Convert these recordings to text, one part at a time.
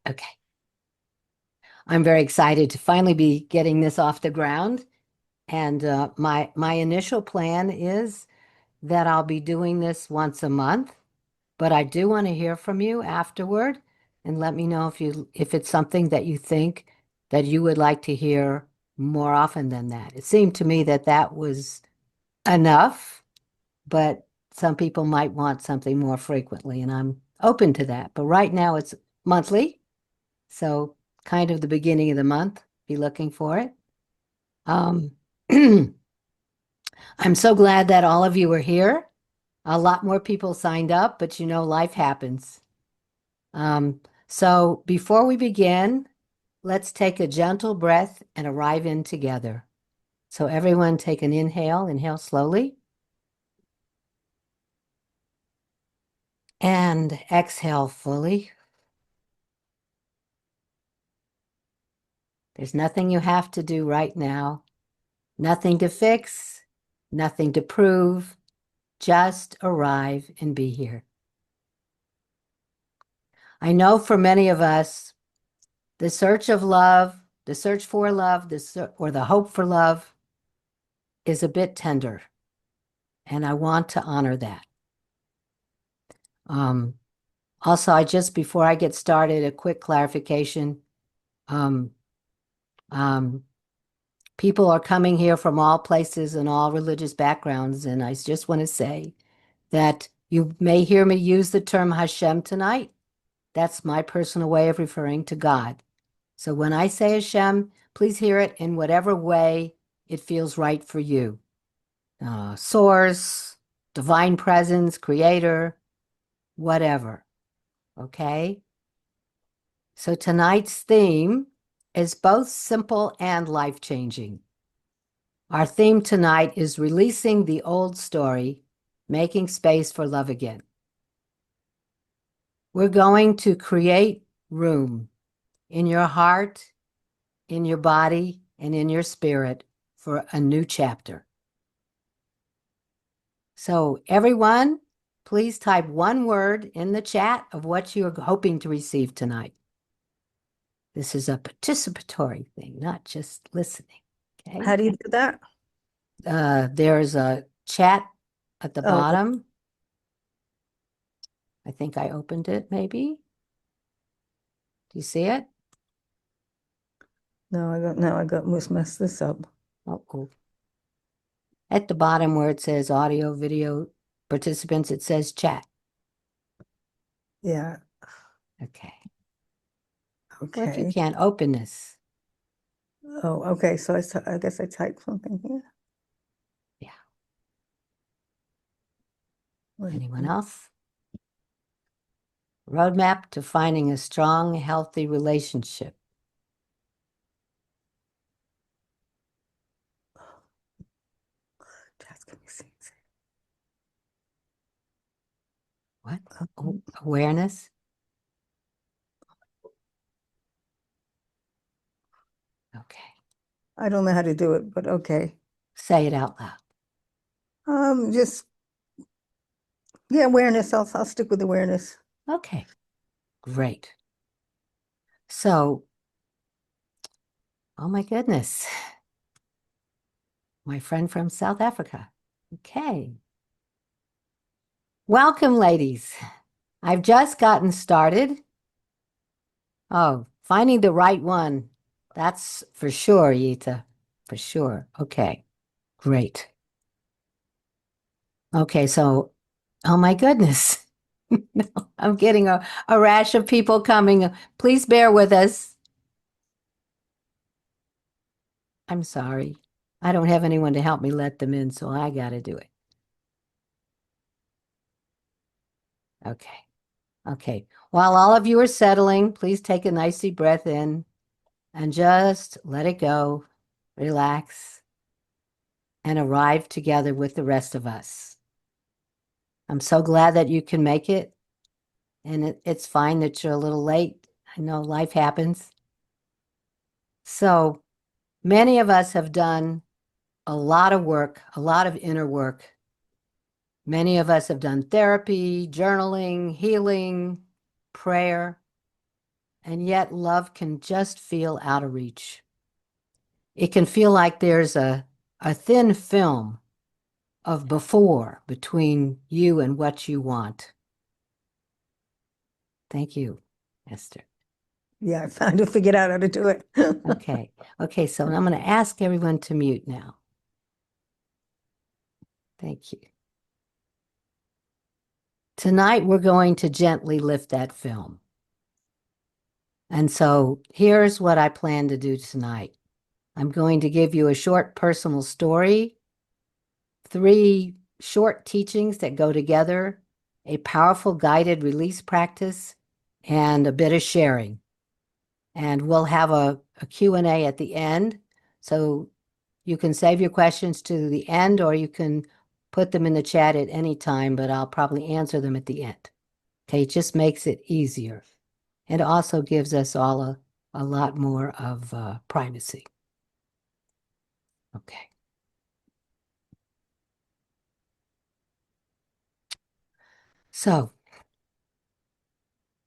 Okay. I'm very excited to finally be getting this off the ground. And my initial plan is that I'll be doing this once a month, but I do want to hear from you afterward and let me know if it's something that you think that you would like to hear more often than that. It seemed to me that that was enough, but some people might want something more frequently, and I'm open to that. But right now it's monthly, so kind of the beginning of the month, be looking for it. Um, I'm so glad that all of you are here. A lot more people signed up, but life happens. Um, so before we begin, let's take a gentle breath and arrive in together. So everyone take an inhale slowly, and exhale fully. There's nothing you have to do right now, nothing to fix, nothing to prove, just arrive and be here. I know for many of us, the search of love, the search for love, or the hope for love is a bit tender, and I want to honor that. Also, before I get started, a quick clarification. Um, um, People are coming here from all places and all religious backgrounds, and I just want to say that you may hear me use the term Hashem tonight. That's my personal way of referring to God. So when I say Hashem, please hear it in whatever way it feels right for you. Source, divine presence, creator, whatever. Okay? So tonight's theme is both simple and life-changing. Our theme tonight is releasing the old story, making space for love again. We're going to create room in your heart, in your body, and in your spirit for a new chapter. So everyone, please type one word in the chat of what you're hoping to receive tonight. This is a participatory thing, not just listening. Okay. How do you do that? There's a chat at the Oh, bottom. I think I opened it, maybe. Do you see it? no, I must mess this up. Oh, cool. At the bottom where it says audio, video, participants, it says chat. Yeah, Okay. What if you okay. can't open this? Oh, okay. So I guess I typed something here. Yeah. Wait, Anyone else? Roadmap to finding a strong, healthy relationship. Just give me a second. What? Oh, awareness? Okay. I don't know how to do it, but okay. Say it out loud. Just yeah, awareness. I'll stick with awareness. Okay. Great. So, oh my goodness. My friend from South Africa. Okay. Welcome, ladies. I've just gotten started. Oh, finding the right one. That's for sure, Yita. For sure. Okay. Great. Okay, so, oh my goodness. I'm getting a rash of people coming. Please bear with us. I'm sorry. I don't have anyone to help me let them in, so I got to do it. Okay. Okay. While all of you are settling, please take a nice deep breath in and just let it go. Relax and arrive together with the rest of us. I'm so glad that you can make it, and it's fine that you're a little late. I know life happens. So many of us have done a lot of work, a lot of inner work. Many of us have done therapy, journaling, healing, prayer, and yet love can just feel out of reach. It can feel like there's a thin film of before between you and what you want. Thank you, Esther. Yeah, I finally figured out how to do it. Okay. Okay, so I'm going to ask everyone to mute now. Thank you. Tonight, we're going to gently lift that film. And so here's what I plan to do tonight. I'm going to give you a short personal story, 3 short teachings that go together, a powerful guided release practice, and a bit of sharing. And we'll have a Q&A at the end. So you can save your questions to the end, or you can put them in the chat at any time, but I'll probably answer them at the end. Okay, it just makes it easier. It also gives us all a lot more of privacy. Okay. So,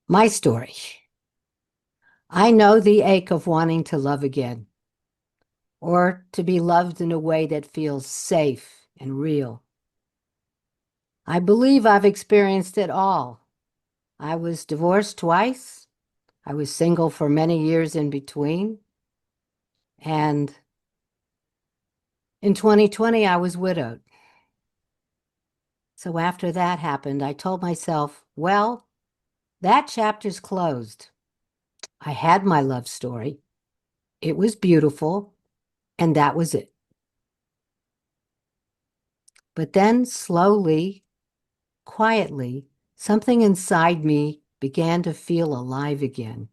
my story. I know the ache of wanting to love again, or to be loved in a way that feels safe and real. I believe I've experienced it all. I was divorced twice. I was single for many years in between. And in 2020, I was widowed. So after that happened, I told myself, well, that chapter's closed. I had my love story. It was beautiful, and that was it. But then slowly, quietly, something inside me began to feel alive again.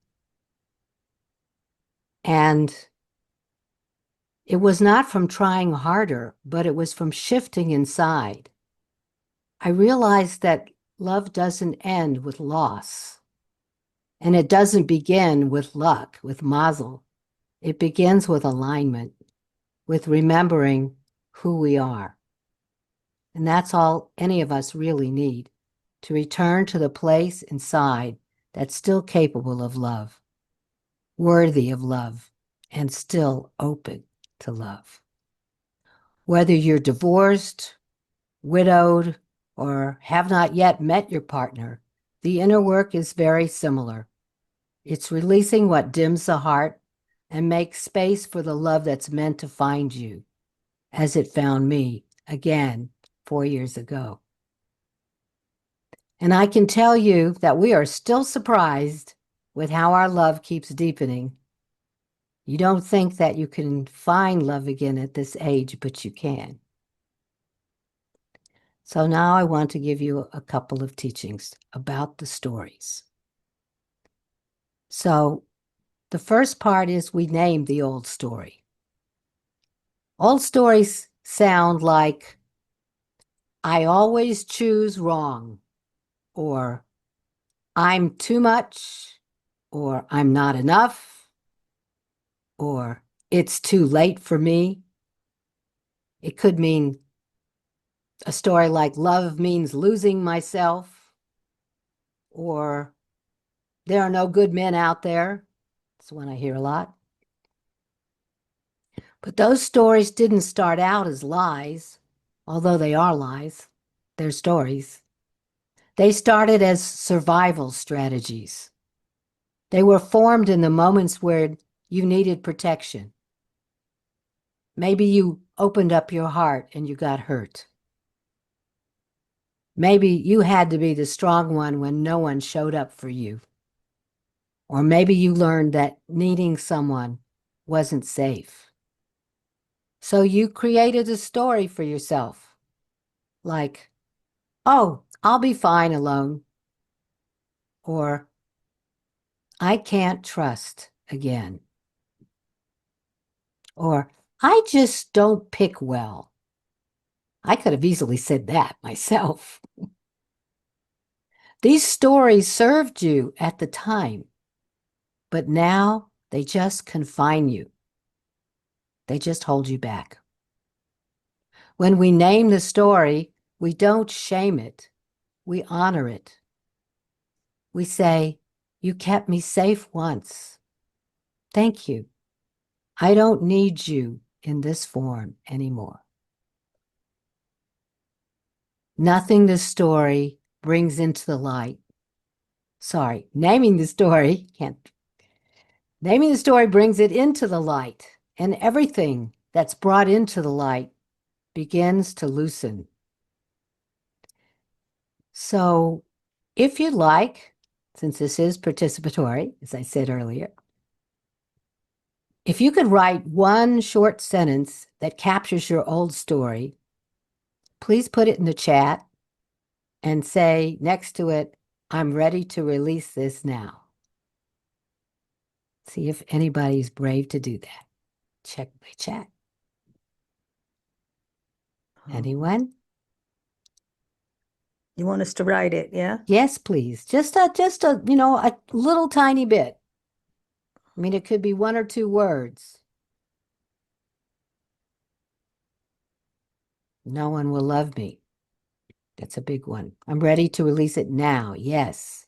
And it was not from trying harder, but it was from shifting inside. I realized that love doesn't end with loss. And it doesn't begin with luck, with mazel. It begins with alignment, with remembering who we are. And that's all any of us really need, to return to the place inside that's still capable of love, worthy of love, and still open to love. Whether you're divorced, widowed, or have not yet met your partner, the inner work is very similar. It's releasing what dims the heart and makes space for the love that's meant to find you, as it found me again 4 years ago. And I can tell you that we are still surprised with how our love keeps deepening. You don't think that you can find love again at this age, but you can. So now I want to give you a couple of teachings about the stories. So the first part is we named the old story. Old stories sound like, I always choose wrong, or I'm too much, or I'm not enough, or it's too late for me. It could mean a story like love means losing myself, or there are no good men out there. That's one I hear a lot. But those stories didn't start out as lies, although they are lies. They're stories. They started as survival strategies. They were formed in the moments where you needed protection. Maybe you opened up your heart and you got hurt. Maybe you had to be the strong one when no one showed up for you. Or maybe you learned that needing someone wasn't safe. So you created a story for yourself, like, oh, I'll be fine alone. Or, I can't trust again. Or, I just don't pick well. I could have easily said that myself. These stories served you at the time, but now they just confine you. They just hold you back. When we name the story, we don't shame it. We honor it. We say, You kept me safe once. Thank you. I don't need you in this form anymore. Nothing this story brings into the light. Sorry, naming the story, naming the story brings it into the light, and everything that's brought into the light begins to loosen. So, if you'd like, since this is participatory, as I said earlier, if you could write one short sentence that captures your old story, please put it in the chat and say next to it, I'm ready to release this now. See if anybody's brave to do that. Check my chat. Anyone? You want us to write it, yeah? Yes, please. Just a, a little tiny bit. I mean, it could be 1 or 2 words. No one will love me. That's a big one. I'm ready to release it now. Yes.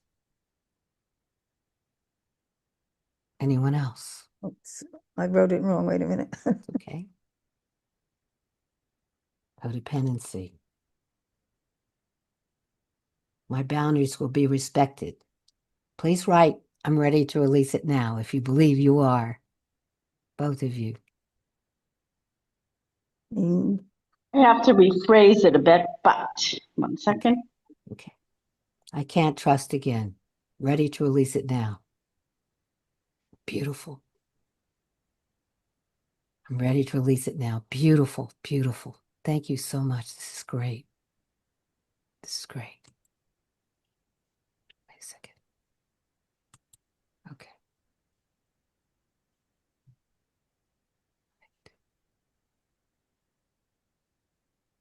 Anyone else? Oops, I wrote it wrong. Wait a minute. Okay. Codependency. My boundaries will be respected. Please write, I'm ready to release it now if you believe you are. Both of you. Mm, I have to rephrase it a bit, but 1 second. Okay. I can't trust again. Ready to release it now. Beautiful. I'm ready to release it now. Beautiful, beautiful. Thank you so much. This is great. This is great. Wait a second. Okay.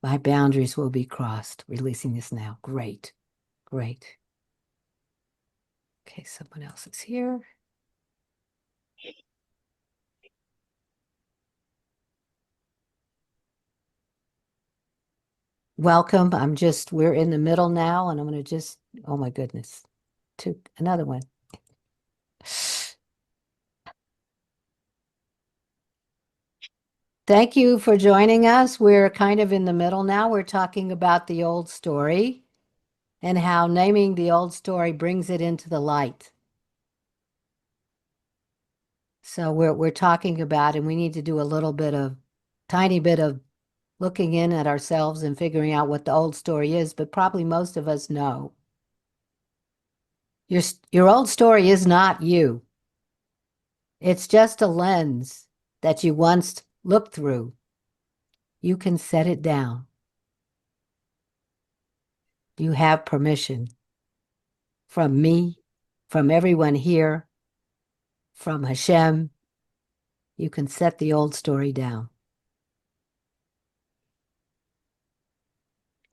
My boundaries will be crossed. Releasing this now. Great. Great. Okay, someone else is here. Welcome. We're in the middle now, and I'm going to just, oh my goodness. Another one. Thank you for joining us. We're kind of in the middle now. We're talking about the old story and how naming the old story brings it into the light. So we're talking about, and we need to do tiny bit of looking in at ourselves and figuring out what the old story is, but probably most of us know. Your old story is not you. It's just a lens that you once looked through. You can set it down. You have permission from me, from everyone here, from Hashem. You can set the old story down.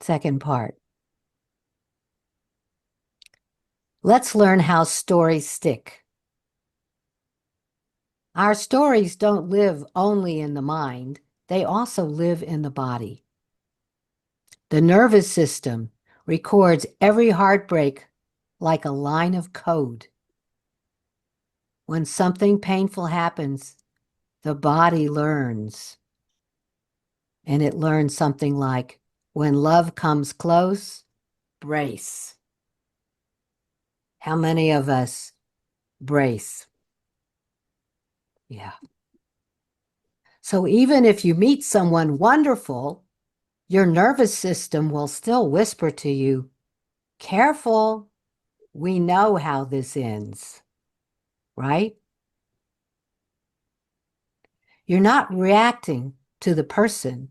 Second part. Let's learn how stories stick. Our stories don't live only in the mind, they also live in the body. The nervous system records every heartbreak like a line of code. When something painful happens, the body learns. And it learns something like, when love comes close, brace. How many of us brace? Yeah. So even if you meet someone wonderful, your nervous system will still whisper to you, careful, we know how this ends, right? You're not reacting to the person,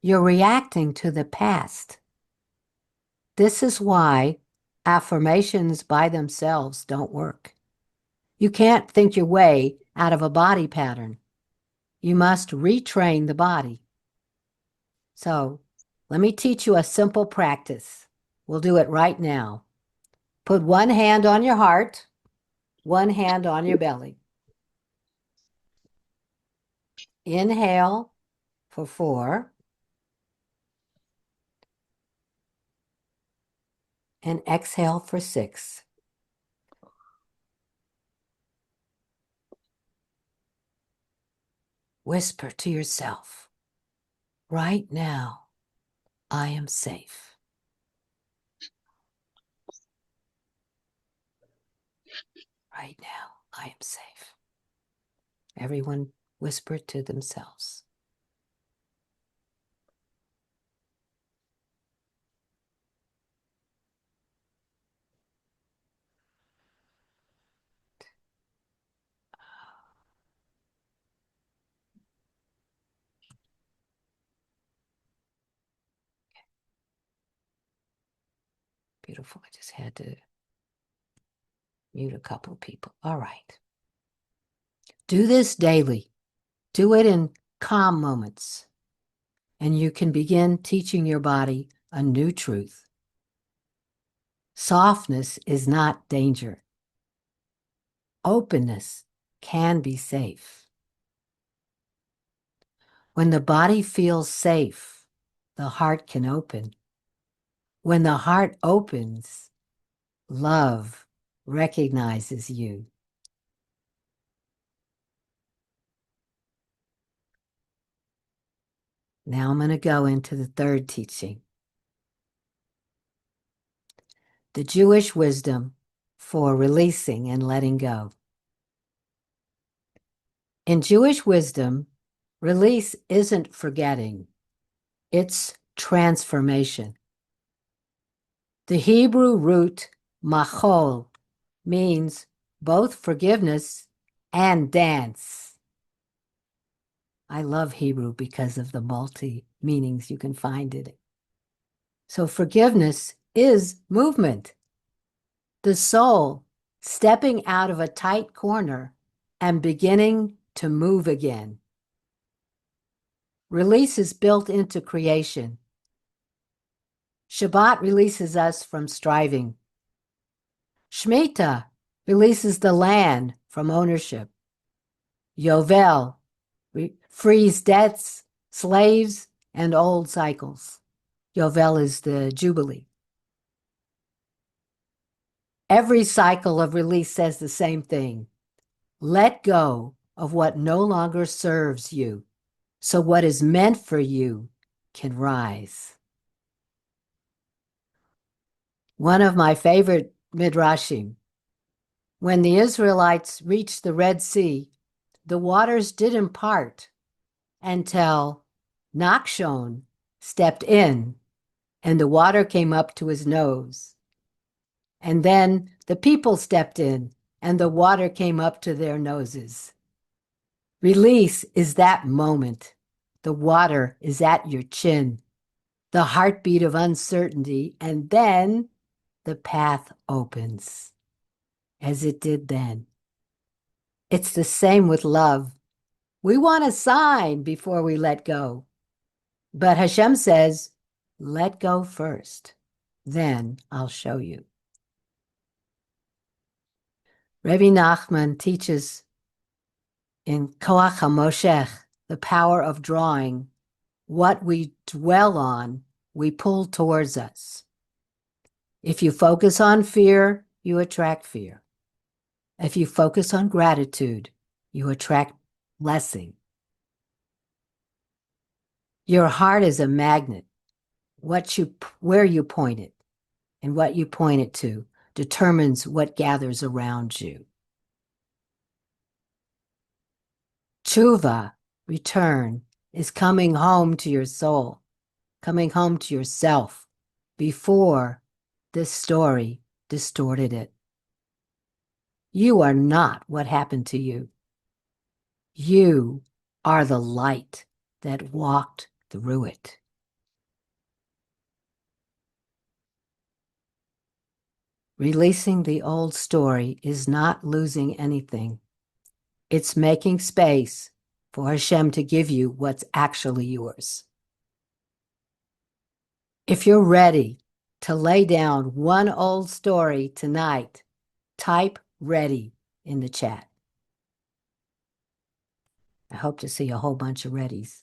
you're reacting to the past. This is why affirmations by themselves don't work. You can't think your way out of a body pattern. You must retrain the body. So let me teach you a simple practice. We'll do it right now. Put one hand on your heart, one hand on your belly. Inhale for 4 and exhale for 6. Whisper to yourself, right now, I am safe. Right now, I am safe. Everyone whisper to themselves. Beautiful. I just had to mute a couple of people. All right. Do this daily. Do it in calm moments. And you can begin teaching your body a new truth. Softness is not danger. Openness can be safe. When the body feels safe, the heart can open. When the heart opens, love recognizes you. Now I'm going to go into the third teaching. The Jewish wisdom for releasing and letting go. In Jewish wisdom, release isn't forgetting, it's transformation. The Hebrew root machol means both forgiveness and dance. I love Hebrew because of the multi meanings you can find in it. So forgiveness is movement. The soul stepping out of a tight corner and beginning to move again. Release is built into creation. Shabbat releases us from striving. Shemitah releases the land from ownership. Yovel frees debts, slaves, and old cycles. Yovel is the Jubilee. Every cycle of release says the same thing. Let go of what no longer serves you, so what is meant for you can rise. One of my favorite midrashim. When the Israelites reached the Red Sea, the waters didn't part until Nachshon stepped in and the water came up to his nose. And then the people stepped in and the water came up to their noses. Release is that moment. The water is at your chin, the heartbeat of uncertainty, and then the path opens, as it did then. It's the same with love. We want a sign before we let go. But Hashem says, let go first, then I'll show you. Rebbe Nachman teaches in Koach HaMoshech, the power of drawing, what we dwell on, we pull towards us. If you focus on fear, you attract fear. If you focus on gratitude, you attract blessing. Your heart is a magnet. Where you point it and what you point it to determines what gathers around you. Tshuva, return, is coming home to your soul, coming home to yourself before this story distorted it. You are not what happened to you. You are the light that walked through it. Releasing the old story is not losing anything. It's making space for Hashem to give you what's actually yours. If you're ready to lay down one old story tonight, type ready in the chat. I hope to see a whole bunch of readies.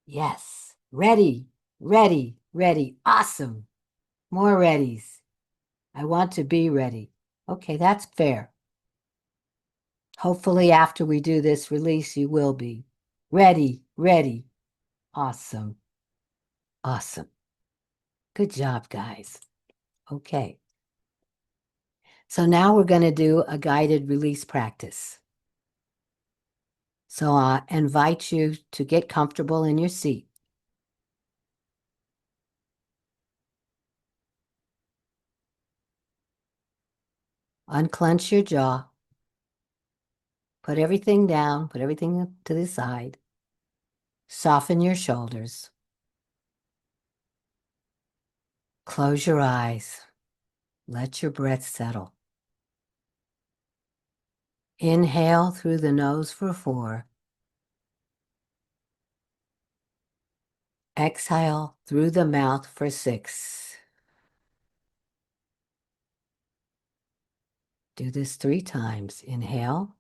Yes, ready, ready, ready. Awesome. More readies. I want to be ready. Okay, that's fair. Hopefully after we do this release, you will be ready, ready. Awesome. Awesome. Good job, guys. Okay. So now we're going to do a guided release practice. So I invite you to get comfortable in your seat. Unclench your jaw. Put everything down. Put everything to the side. Soften your shoulders. Close your eyes. Let your breath settle. Inhale through the nose for 4. Exhale through the mouth for 6. Do this 3 times. Inhale,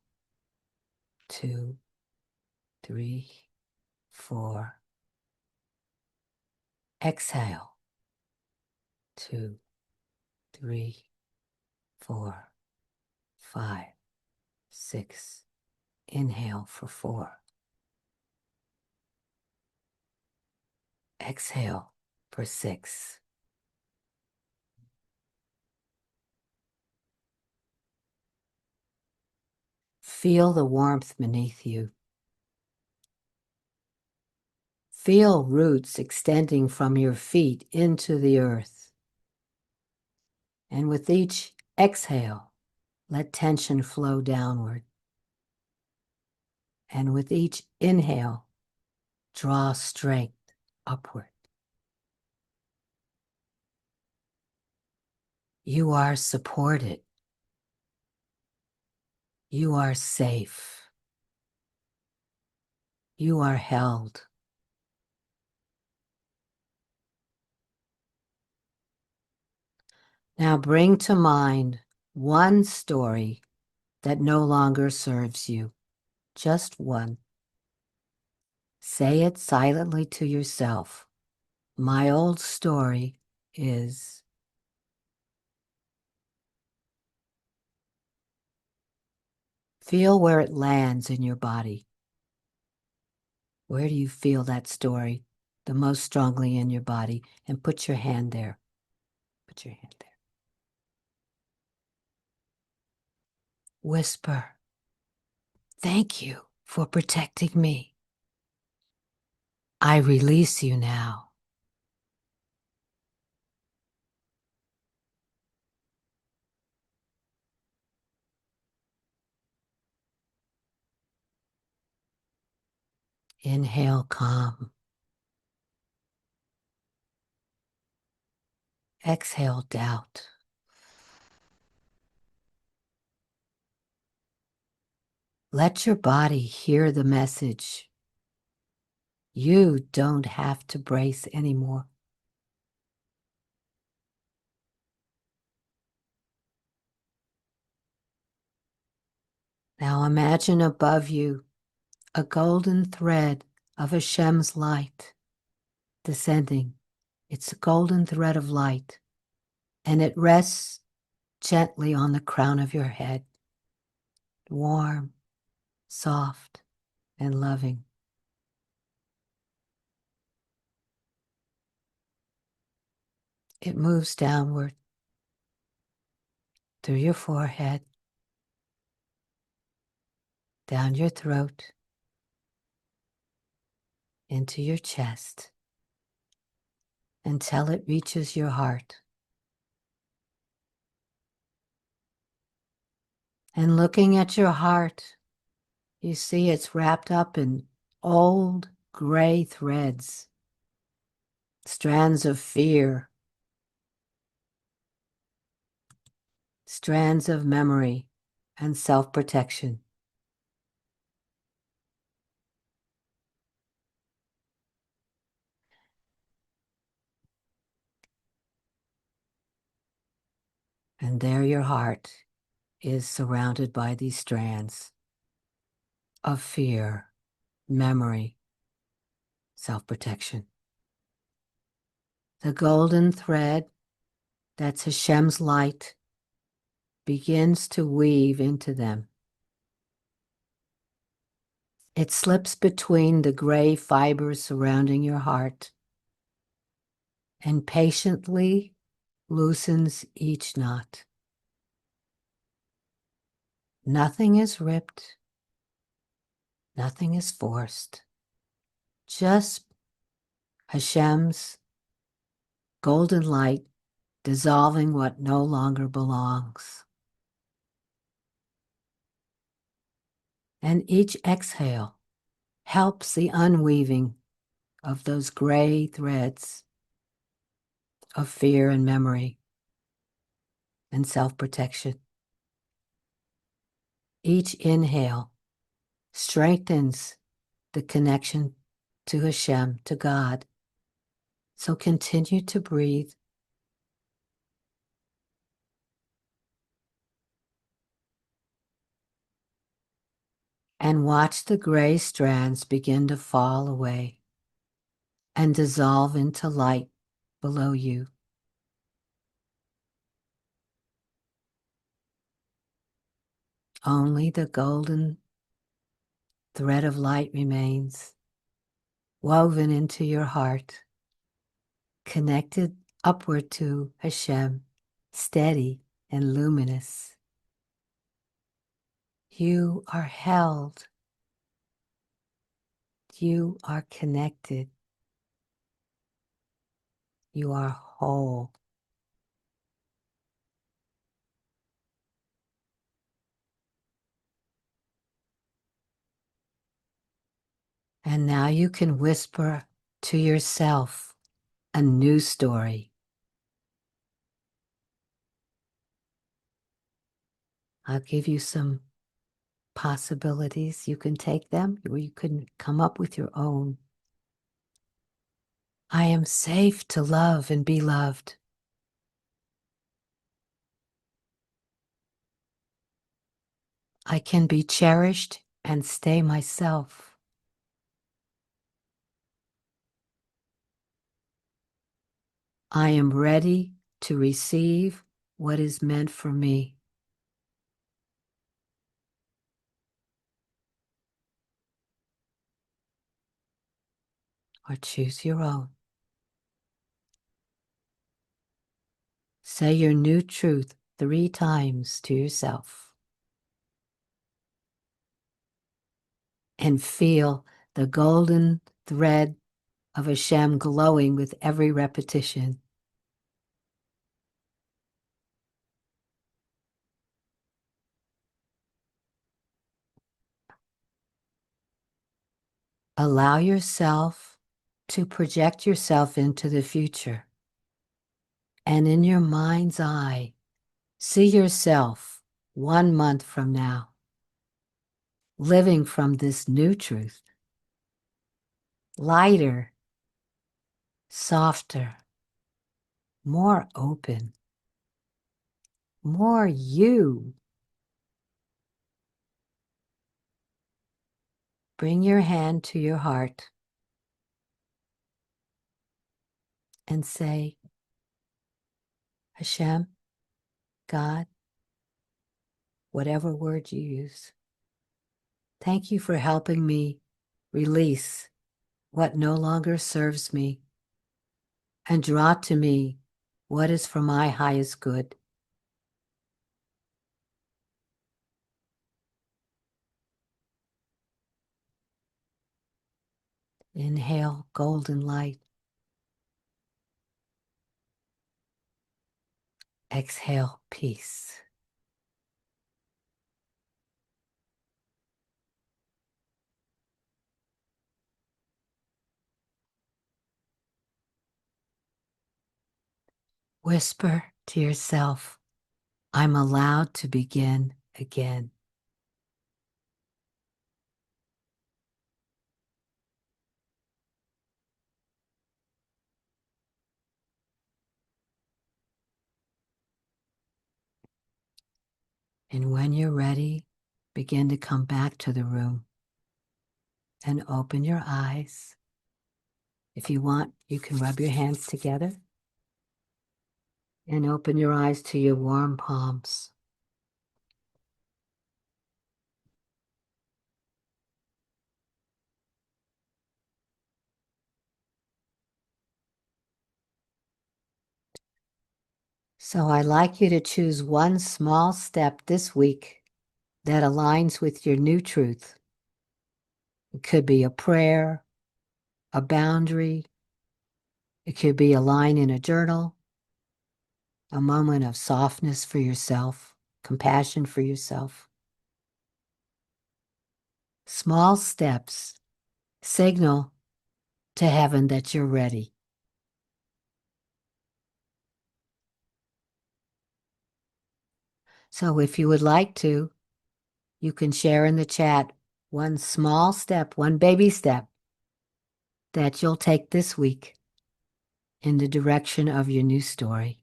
2, 3, 4. Exhale, 2, 3, 4, 5, 6. Inhale for 4. Exhale for 6. Feel the warmth beneath you. Feel roots extending from your feet into the earth. And with each exhale, let tension flow downward. And with each inhale, draw strength upward. You are supported. You are safe. You are held. Now bring to mind one story that no longer serves you. Just one. Say it silently to yourself. My old story is. Feel where it lands in your body. Where do you feel that story the most strongly in your body? And put your hand there. Put your hand there. Whisper, thank you for protecting me. I release you now. Inhale, calm. Exhale, doubt. Let your body hear the message. You don't have to brace anymore. Now imagine above you a golden thread of Hashem's light descending. It's a golden thread of light, and it rests gently on the crown of your head, warm, soft, and loving. It moves downward through your forehead, down your throat, into your chest, until it reaches your heart. And looking at your heart, you see it's wrapped up in old gray threads, strands of fear, strands of memory and self-protection. And there your heart is surrounded by these strands of fear, memory, self-protection. The golden thread, that's Hashem's light, begins to weave into them. It slips between the gray fibers surrounding your heart and patiently loosens each knot. Nothing is ripped, nothing is forced, just Hashem's golden light dissolving what no longer belongs. And each exhale helps the unweaving of those gray threads of fear and memory and self-protection. Each inhale strengthens the connection to Hashem, to God. So continue to breathe. And watch the gray strands begin to fall away and dissolve into light below you. Only the golden thread of light remains, woven into your heart, connected upward to Hashem, steady and luminous. You are held. You are connected. You are whole. And now you can whisper to yourself a new story. I'll give you some possibilities. You can take them, or you can come up with your own. I am safe to love and be loved. I can be cherished and stay myself. I am ready to receive what is meant for me. Or choose your own. Say your new truth 3 times to yourself. And feel the golden thread of Hashem glowing with every repetition. Allow yourself to project yourself into the future. And in your mind's eye, see yourself 1 month from now, living from this new truth. Lighter, softer, more open, more you. Bring your hand to your heart and say, Hashem, God, whatever word you use, thank you for helping me release what no longer serves me and draw to me what is for my highest good. Inhale golden light. Exhale peace. Whisper to yourself, I'm allowed to begin again. And when you're ready, begin to come back to the room and open your eyes. If you want, you can rub your hands together and open your eyes to your warm palms. So I'd like you to choose one small step this week that aligns with your new truth. It could be a prayer, a boundary. It could be a line in a journal, a moment of softness for yourself, compassion for yourself. Small steps signal to heaven that you're ready. So if you would like to, you can share in the chat one small step, one baby step that you'll take this week in the direction of your new story.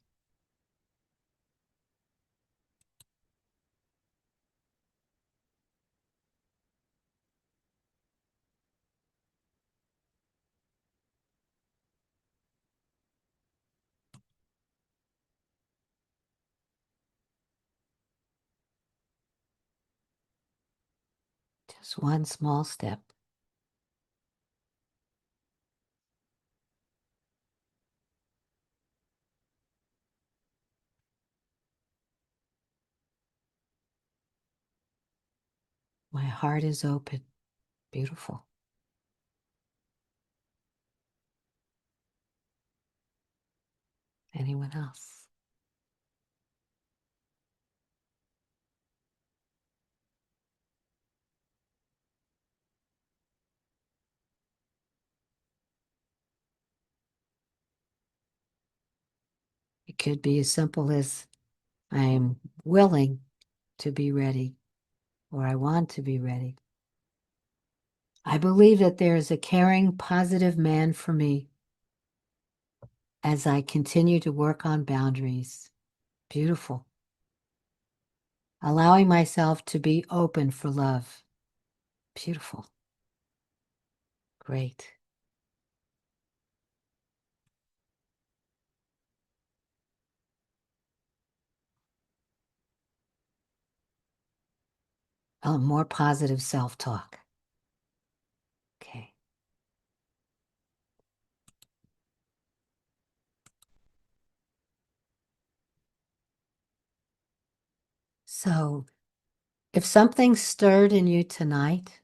Just one small step. My heart is open. Beautiful. Anyone else? It could be as simple as I'm willing to be ready, or I want to be ready. I believe that there is a caring, positive man for me as I continue to work on boundaries. Beautiful. Allowing myself to be open for love. Beautiful. Great. Oh, more positive self-talk. Okay. So, if something stirred in you tonight,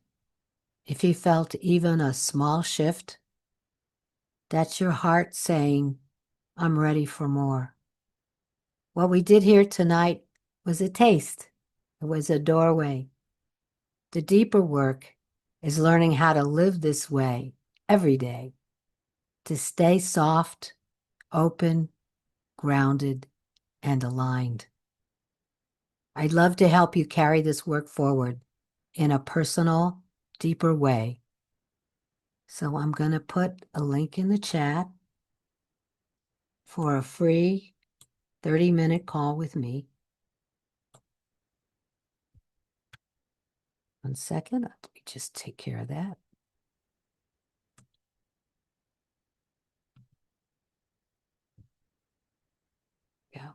if you felt even a small shift, that's your heart saying, I'm ready for more. What we did here tonight was a taste. It was a doorway. The deeper work is learning how to live this way every day, to stay soft, open, grounded, and aligned. I'd love to help you carry this work forward in a personal, deeper way. So I'm going to put a link in the chat for a free 30-minute call with me. 1 second. Let me just take care of that. Yeah.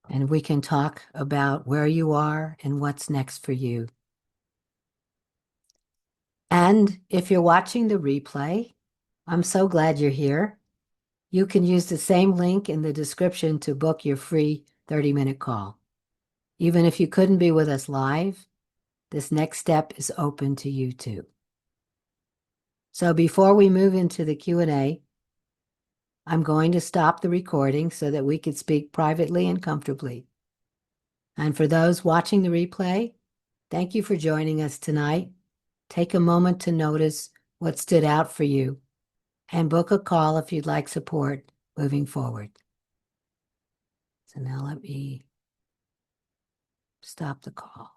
And we can talk about where you are and what's next for you. And if you're watching the replay, I'm so glad you're here. You can use the same link in the description to book your free 30-minute call. Even if you couldn't be with us live, this next step is open to you too. So before we move into the Q&A, I'm going to stop the recording so that we could speak privately and comfortably. And for those watching the replay, thank you for joining us tonight. Take a moment to notice what stood out for you and book a call if you'd like support moving forward. So now let me stop the call.